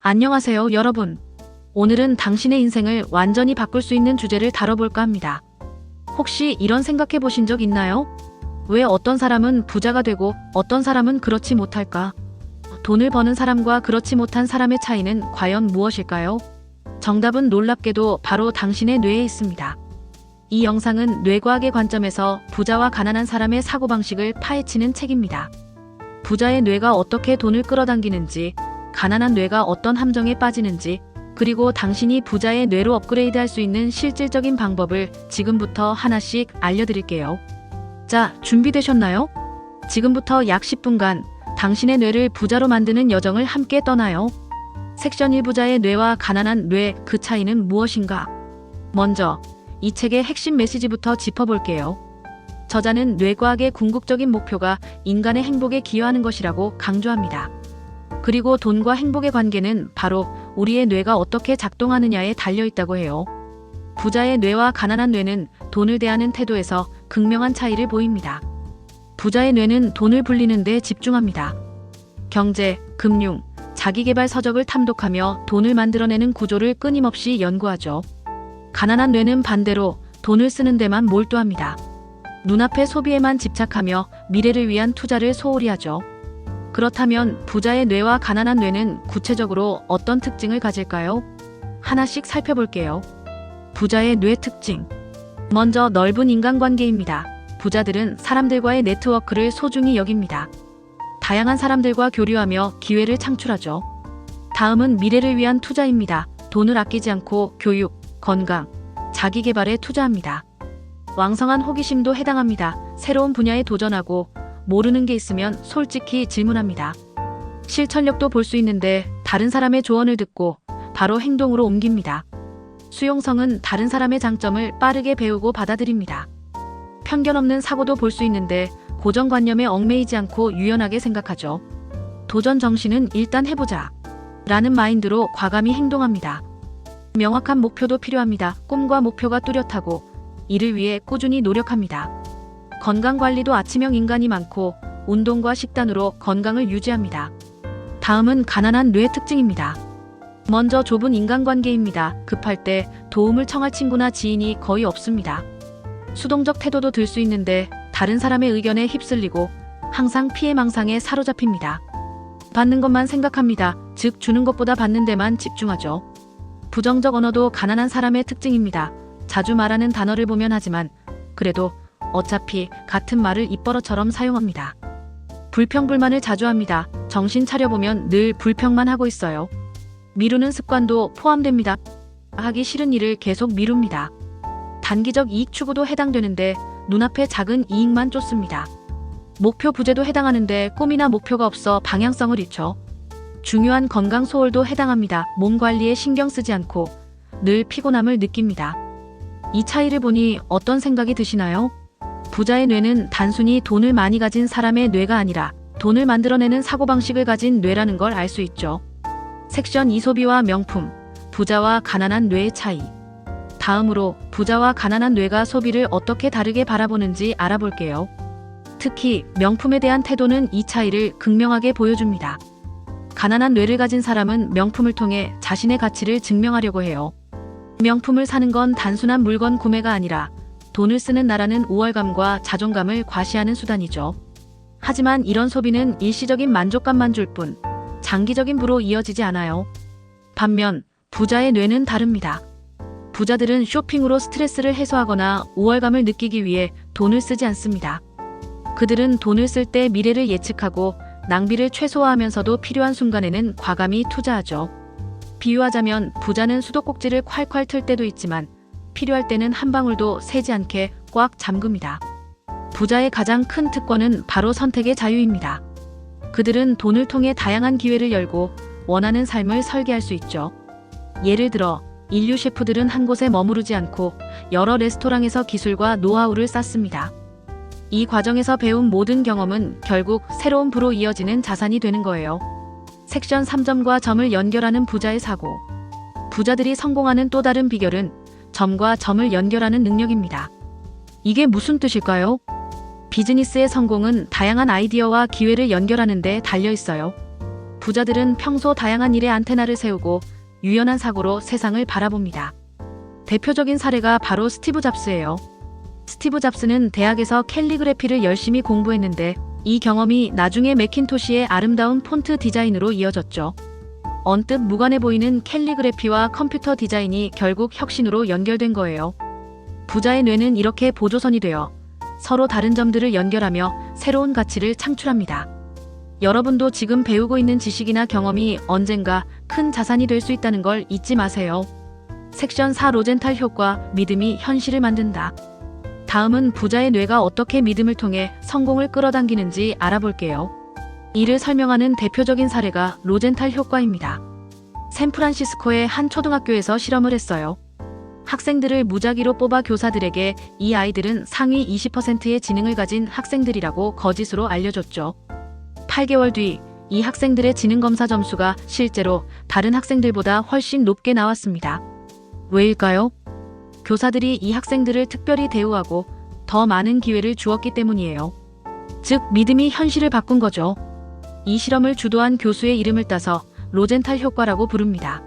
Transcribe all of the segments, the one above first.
안녕하세요, 여러분. 오늘은 당신의 인생을 완전히 바꿀 수 있는 주제를 다뤄볼까 합니다. 혹시 이런 생각해 보신 적 있나요? 왜 어떤 사람은 부자가 되고 어떤 사람은 그렇지 못할까? 돈을 버는 사람과 그렇지 못한 사람의 차이는 과연 무엇일까요? 정답은 놀랍게도 바로 당신의 뇌에 있습니다. 이 영상은 뇌과학의 관점에서 부자와 가난한 사람의 사고방식을 파헤치는 책입니다. 부자의 뇌가 어떻게 돈을 끌어당기는지, 가난한 뇌가 어떤 함정에 빠지는지, 그리고 당신이 부자의 뇌로 업그레이드할 수 있는 실질적인 방법을 지금부터 하나씩 알려드릴게요. 자, 준비되셨나요? 지금부터 약 10분간 당신의 뇌를 부자로 만드는 여정을 함께 떠나요. 섹션 1 부자의 뇌와 가난한 뇌, 그 차이는 무엇인가? 먼저 이 책의 핵심 메시지부터 짚어볼게요. 저자는 뇌과학의 궁극적인 목표가 인간의 행복에 기여하는 것이라고 강조합니다. 그리고 돈과 행복의 관계는 바로 우리의 뇌가 어떻게 작동하느냐에 달려있다고 해요. 부자의 뇌와 가난한 뇌는 돈을 대하는 태도에서 극명한 차이를 보입니다. 부자의 뇌는 돈을 불리는 데 집중합니다. 경제, 금융, 자기계발 서적을 탐독하며 돈을 만들어내는 구조를 끊임없이 연구하죠. 가난한 뇌는 반대로 돈을 쓰는 데만 몰두합니다. 눈앞의 소비에만 집착하며 미래를 위한 투자를 소홀히 하죠. 그렇다면 부자의 뇌와 가난한 뇌는 구체적으로 어떤 특징을 가질까요? 하나씩 살펴볼게요. 부자의 뇌 특징. 먼저 넓은 인간관계입니다. 부자들은 사람들과의 네트워크를 소중히 여깁니다. 다양한 사람들과 교류하며 기회를 창출하죠. 다음은 미래를 위한 투자입니다. 돈을 아끼지 않고 교육, 건강, 자기개발에 투자합니다. 왕성한 호기심도 해당합니다. 새로운 분야에 도전하고 모르는 게 있으면 솔직히 질문합니다. 실천력도 볼 수 있는데 다른 사람의 조언을 듣고 바로 행동으로 옮깁니다. 수용성은 다른 사람의 장점을 빠르게 배우고 받아들입니다. 편견 없는 사고도 볼 수 있는데 고정관념에 얽매이지 않고 유연하게 생각하죠. 도전 정신은 일단 해보자 라는 마인드로 과감히 행동합니다. 명확한 목표도 필요합니다. 꿈과 목표가 뚜렷하고 이를 위해 꾸준히 노력합니다. 건강관리도 아침형 인간이 많고 운동과 식단으로 건강을 유지합니다. 다음은 가난한 뇌 특징입니다. 먼저 좁은 인간관계입니다. 급할 때 도움을 청할 친구나 지인이 거의 없습니다. 수동적 태도도 들 수 있는데 다른 사람의 의견에 휩쓸리고 항상 피해망상에 사로잡힙니다. 받는 것만 생각합니다. 즉 주는 것보다 받는 데만 집중하죠. 부정적 언어도 가난한 사람의 특징입니다. 자주 말하는 단어를 보면 하지만 그래도 어차피 같은 말을 입버릇처럼 사용합니다. 불평불만을 자주 합니다. 정신 차려보면 늘 불평만 하고 있어요. 미루는 습관도 포함됩니다. 하기 싫은 일을 계속 미룹니다. 단기적 이익 추구도 해당되는데 눈앞에 작은 이익만 쫓습니다. 목표 부재도 해당하는데 꿈이나 목표가 없어 방향성을 잃죠. 중요한 건강 소홀도 해당합니다. 몸 관리에 신경 쓰지 않고 늘 피곤함을 느낍니다. 이 차이를 보니 어떤 생각이 드시나요? 부자의 뇌는 단순히 돈을 많이 가진 사람의 뇌가 아니라 돈을 만들어내는 사고방식을 가진 뇌라는 걸 알 수 있죠. 섹션 2 소비와 명품, 부자와 가난한 뇌의 차이. 다음으로 부자와 가난한 뇌가 소비를 어떻게 다르게 바라보는지 알아볼게요. 특히 명품에 대한 태도는 이 차이를 극명하게 보여줍니다. 가난한 뇌를 가진 사람은 명품을 통해 자신의 가치를 증명하려고 해요. 명품을 사는 건 단순한 물건 구매가 아니라 돈을 쓰는 나라는 우월감과 자존감을 과시하는 수단이죠. 하지만 이런 소비는 일시적인 만족감만 줄 뿐 장기적인 부로 이어지지 않아요. 반면 부자의 뇌는 다릅니다. 부자들은 쇼핑으로 스트레스를 해소하거나 우월감을 느끼기 위해 돈을 쓰지 않습니다. 그들은 돈을 쓸 때 미래를 예측하고 낭비를 최소화하면서도 필요한 순간에는 과감히 투자하죠. 비유하자면 부자는 수도꼭지를 콸콸 틀 때도 있지만 필요할 때는 한 방울도 새지 않게 꽉 잠급니다. 부자의 가장 큰 특권은 바로 선택의 자유입니다. 그들은 돈을 통해 다양한 기회를 열고 원하는 삶을 설계할 수 있죠. 예를 들어 인류 셰프들은 한 곳에 머무르지 않고 여러 레스토랑에서 기술과 노하우를 쌓습니다. 이 과정에서 배운 모든 경험은 결국 새로운 부로 이어지는 자산이 되는 거예요. 섹션 3점과 점을 연결하는 부자의 사고. 부자들이 성공하는 또 다른 비결은 점과 점을 연결하는 능력입니다. 이게 무슨 뜻일까요? 비즈니스의 성공은 다양한 아이디어와 기회를 연결하는 데 달려 있어요. 부자들은 평소 다양한 일에 안테나를 세우고 유연한 사고로 세상을 바라봅니다. 대표적인 사례가 바로 스티브 잡스예요. 스티브 잡스는 대학에서 캘리그래피를 열심히 공부했는데 이 경험이 나중에 매킨토시의 아름다운 폰트 디자인으로 이어졌죠. 언뜻 무관해 보이는 캘리그래피와 컴퓨터 디자인이 결국 혁신으로 연결된 거예요. 부자의 뇌는 이렇게 보조선이 되어 서로 다른 점들을 연결하며 새로운 가치를 창출합니다. 여러분도 지금 배우고 있는 지식이나 경험이 언젠가 큰 자산이 될 수 있다는 걸 잊지 마세요. 섹션 4 로젠탈 효과, 믿음이 현실을 만든다. 다음은 부자의 뇌가 어떻게 믿음을 통해 성공을 끌어당기는지 알아볼게요. 이를 설명하는 대표적인 사례가 로젠탈 효과입니다. 샌프란시스코의 한 초등학교에서 실험을 했어요. 학생들을 무작위로 뽑아 교사들에게 이 아이들은 상위 20%의 지능을 가진 학생들이라고 거짓으로 알려줬죠. 8개월 뒤 이 학생들의 지능 검사 점수가 실제로 다른 학생들보다 훨씬 높게 나왔습니다. 왜일까요? 교사들이 이 학생들을 특별히 대우하고 더 많은 기회를 주었기 때문이에요. 즉, 믿음이 현실을 바꾼 거죠. 이 실험을 주도한 교수의 이름을 따서 로젠탈 효과라고 부릅니다.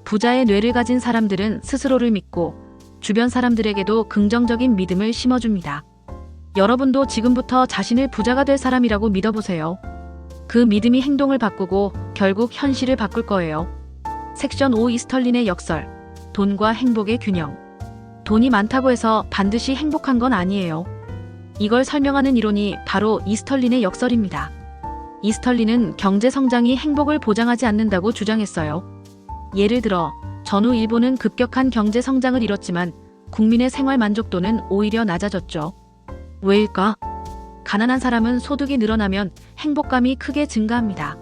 부자의 뇌를 가진 사람들은 스스로를 믿고 주변 사람들에게도 긍정적인 믿음을 심어줍니다. 여러분도 지금부터 자신을 부자가 될 사람이라고 믿어보세요. 그 믿음이 행동을 바꾸고 결국 현실을 바꿀 거예요. 섹션 5 이스털린의 역설. 돈과 행복의 균형. 돈이 많다고 해서 반드시 행복한 건 아니에요. 이걸 설명하는 이론이 바로 이스털린의 역설입니다. 이스털린은 경제 성장이 행복을 보장하지 않는다고 주장했어요. 예를 들어 전후 일본은 급격한 경제 성장을 이뤘지만 국민의 생활 만족도는 오히려 낮아졌죠. 왜일까? 가난한 사람은 소득이 늘어나면 행복감이 크게 증가합니다.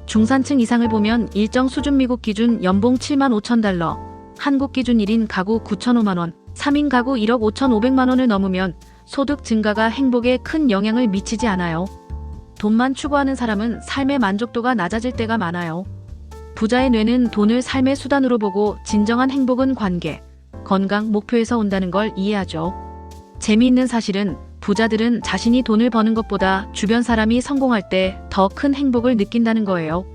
중산층 이상을 보면 일정 수준 미국 기준 연봉 7만 5천 달러, 한국 기준 1인 가구 9,005만 원, 3인 가구 1억 5,500만 원을 넘으면 소득 증가가 행복에 큰 영향을 미치지 않아요. 돈만 추구하는 사람은 삶의 만족도가 낮아질 때가 많아요. 부자의 뇌는 돈을 삶의 수단으로 보고 진정한 행복은 관계, 건강, 목표에서 온다는 걸 이해하죠. 재미있는 사실은 부자들은 자신이 돈을 버는 것보다 주변 사람이 성공할 때 더 큰 행복을 느낀다는 거예요.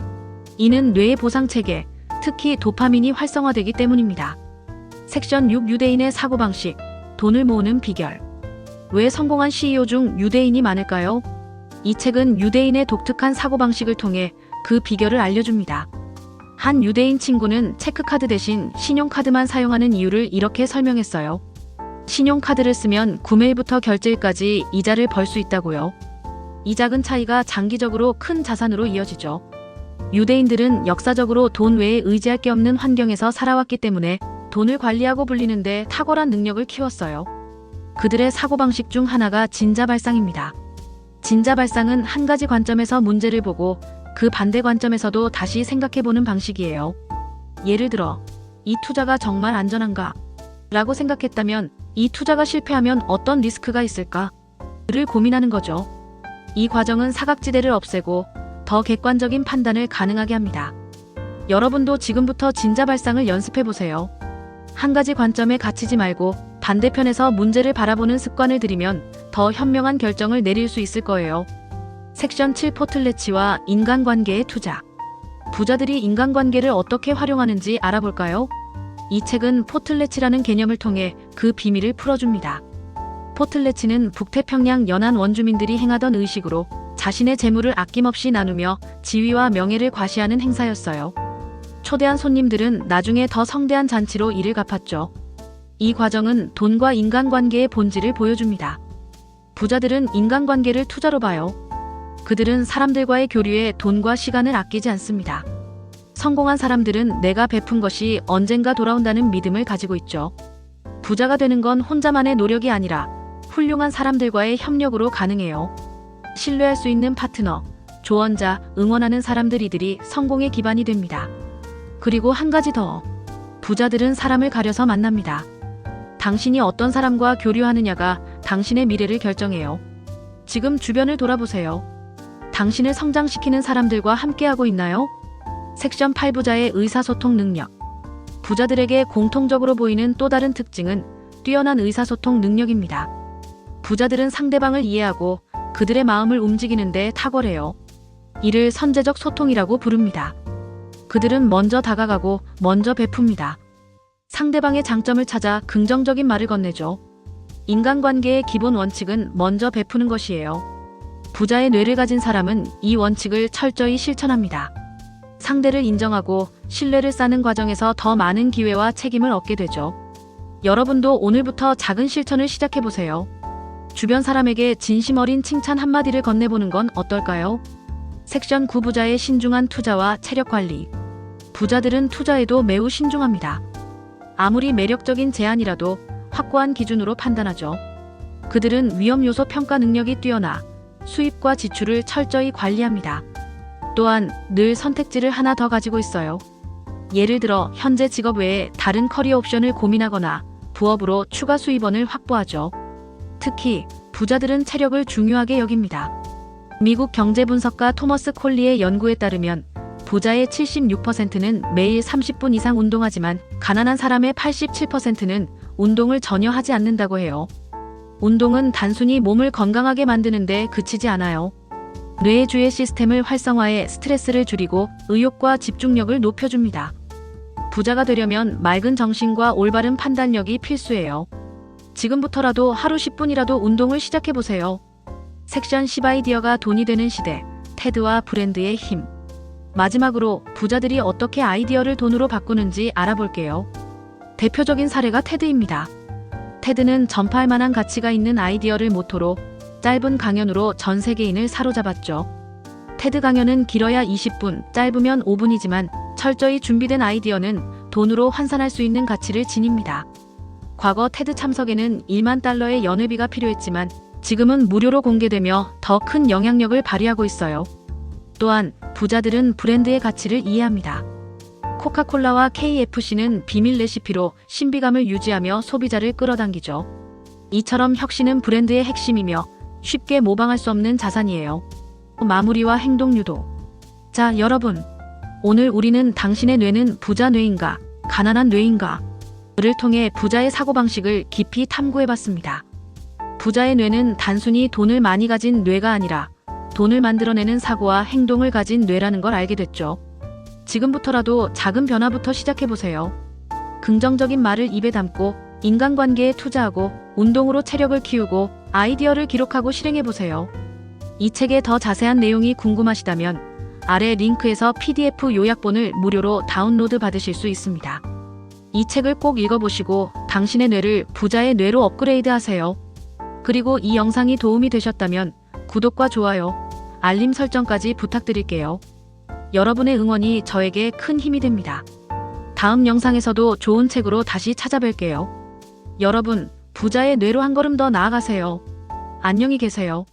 이는 뇌의 보상 체계, 특히 도파민이 활성화되기 때문입니다. 섹션 6 유대인의 사고방식, 돈을 모으는 비결. 왜 성공한 CEO 중 유대인이 많을까요? 이 책은 유대인의 독특한 사고방식을 통해 그 비결을 알려줍니다. 한 유대인 친구는 체크카드 대신 신용카드만 사용하는 이유를 이렇게 설명했어요. 신용카드를 쓰면 구매일부터 결제일까지 이자를 벌 수 있다고요. 이 작은 차이가 장기적으로 큰 자산으로 이어지죠. 유대인들은 역사적으로 돈 외에 의지할 게 없는 환경에서 살아왔기 때문에 돈을 관리하고 불리는데 탁월한 능력을 키웠어요. 그들의 사고방식 중 하나가 진자발상입니다. 진자발상은 한 가지 관점에서 문제를 보고 그 반대 관점에서도 다시 생각해보는 방식이에요. 예를 들어, 이 투자가 정말 안전한가? 라고 생각했다면 이 투자가 실패하면 어떤 리스크가 있을까? 를 고민하는 거죠. 이 과정은 사각지대를 없애고 더 객관적인 판단을 가능하게 합니다. 여러분도 지금부터 진자발상을 연습해보세요. 한 가지 관점에 갇히지 말고 반대편에서 문제를 바라보는 습관을 들이면 더 현명한 결정을 내릴 수 있을 거예요. 섹션 7 포틀레치와 인간관계의 투자. 부자들이 인간관계를 어떻게 활용하는지 알아볼까요? 이 책은 포틀레치라는 개념을 통해 그 비밀을 풀어줍니다. 포틀레치는 북태평양 연안 원주민들이 행하던 의식으로 자신의 재물을 아낌없이 나누며 지위와 명예를 과시하는 행사였어요. 초대한 손님들은 나중에 더 성대한 잔치로 이를 갚았죠. 이 과정은 돈과 인간관계의 본질을 보여줍니다. 부자들은 인간관계를 투자로 봐요. 그들은 사람들과의 교류에 돈과 시간을 아끼지 않습니다. 성공한 사람들은 내가 베푼 것이 언젠가 돌아온다는 믿음을 가지고 있죠. 부자가 되는 건 혼자만의 노력이 아니라 훌륭한 사람들과의 협력으로 가능해요. 신뢰할 수 있는 파트너, 조언자, 응원하는 사람들이들이 성공의 기반이 됩니다. 그리고 한 가지 더. 부자들은 사람을 가려서 만납니다. 당신이 어떤 사람과 교류하느냐가 당신의 미래를 결정해요. 지금 주변을 돌아보세요. 당신을 성장시키는 사람들과 함께하고 있나요? 섹션 8 부자의 의사소통 능력. 부자들에게 공통적으로 보이는 또 다른 특징은 뛰어난 의사소통 능력입니다. 부자들은 상대방을 이해하고 그들의 마음을 움직이는데 탁월해요. 이를 선제적 소통이라고 부릅니다. 그들은 먼저 다가가고 먼저 베풉니다. 상대방의 장점을 찾아 긍정적인 말을 건네죠. 인간관계의 기본 원칙은 먼저 베푸는 것이에요. 부자의 뇌를 가진 사람은 이 원칙을 철저히 실천합니다. 상대를 인정하고 신뢰를 쌓는 과정에서 더 많은 기회와 책임을 얻게 되죠. 여러분도 오늘부터 작은 실천을 시작해보세요. 주변 사람에게 진심 어린 칭찬 한마디를 건네보는 건 어떨까요? 섹션 9 부자의 신중한 투자와 체력 관리. 부자들은 투자에도 매우 신중합니다. 아무리 매력적인 제안이라도 확고한 기준으로 판단하죠. 그들은 위험 요소 평가 능력이 뛰어나 수입과 지출을 철저히 관리합니다. 또한 늘 선택지를 하나 더 가지고 있어요. 예를 들어 현재 직업 외에 다른 커리어 옵션을 고민하거나 부업으로 추가 수입원을 확보하죠. 특히 부자들은 체력을 중요하게 여깁니다. 미국 경제분석가 토머스 콜리의 연구에 따르면 부자의 76%는 매일 30분 이상 운동하지만 가난한 사람의 87%는 운동을 전혀 하지 않는다고 해요. 운동은 단순히 몸을 건강하게 만드는 데 그치지 않아요. 뇌의 주의 시스템을 활성화해 스트레스를 줄이고 의욕과 집중력을 높여줍니다. 부자가 되려면 맑은 정신과 올바른 판단력이 필수예요. 지금부터라도 하루 10분이라도 운동을 시작해보세요. 섹션 10 아이디어가 돈이 되는 시대, 테드와 브랜드의 힘. 마지막으로 부자들이 어떻게 아이디어를 돈으로 바꾸는지 알아볼게요. 대표적인 사례가 테드입니다. 테드는 전파할 만한 가치가 있는 아이디어를 모토로 짧은 강연으로 전 세계인을 사로잡았죠. 테드 강연은 길어야 20분, 짧으면 5분이지만 철저히 준비된 아이디어는 돈으로 환산할 수 있는 가치를 지닙니다. 과거 테드 참석에는 1만 달러의 연회비가 필요했지만 지금은 무료로 공개되며 더 큰 영향력을 발휘하고 있어요. 또한 부자들은 브랜드의 가치를 이해합니다. 코카콜라와 KFC는 비밀 레시피로 신비감을 유지하며 소비자를 끌어당기죠. 이처럼 혁신은 브랜드의 핵심이며 쉽게 모방할 수 없는 자산이에요. 마무리와 행동 유도. 자, 여러분. 오늘 우리는 당신의 뇌는 부자 뇌인가, 가난한 뇌인가? 를 통해 부자의 사고방식을 깊이 탐구해봤습니다. 부자의 뇌는 단순히 돈을 많이 가진 뇌가 아니라 돈을 만들어내는 사고와 행동을 가진 뇌라는 걸 알게 됐죠. 지금부터라도 작은 변화부터 시작해보세요. 긍정적인 말을 입에 담고 인간관계에 투자하고 운동으로 체력을 키우고 아이디어를 기록하고 실행해보세요. 이 책의 더 자세한 내용이 궁금하시다면 아래 링크에서 PDF 요약본을 무료로 다운로드 받으실 수 있습니다. 이 책을 꼭 읽어보시고 당신의 뇌를 부자의 뇌로 업그레이드 하세요. 그리고 이 영상이 도움이 되셨다면 구독과 좋아요, 알림 설정까지 부탁드릴게요. 여러분의 응원이 저에게 큰 힘이 됩니다. 다음 영상에서도 좋은 책으로 다시 찾아뵐게요. 여러분, 부자의 뇌로 한 걸음 더 나아가세요. 안녕히 계세요.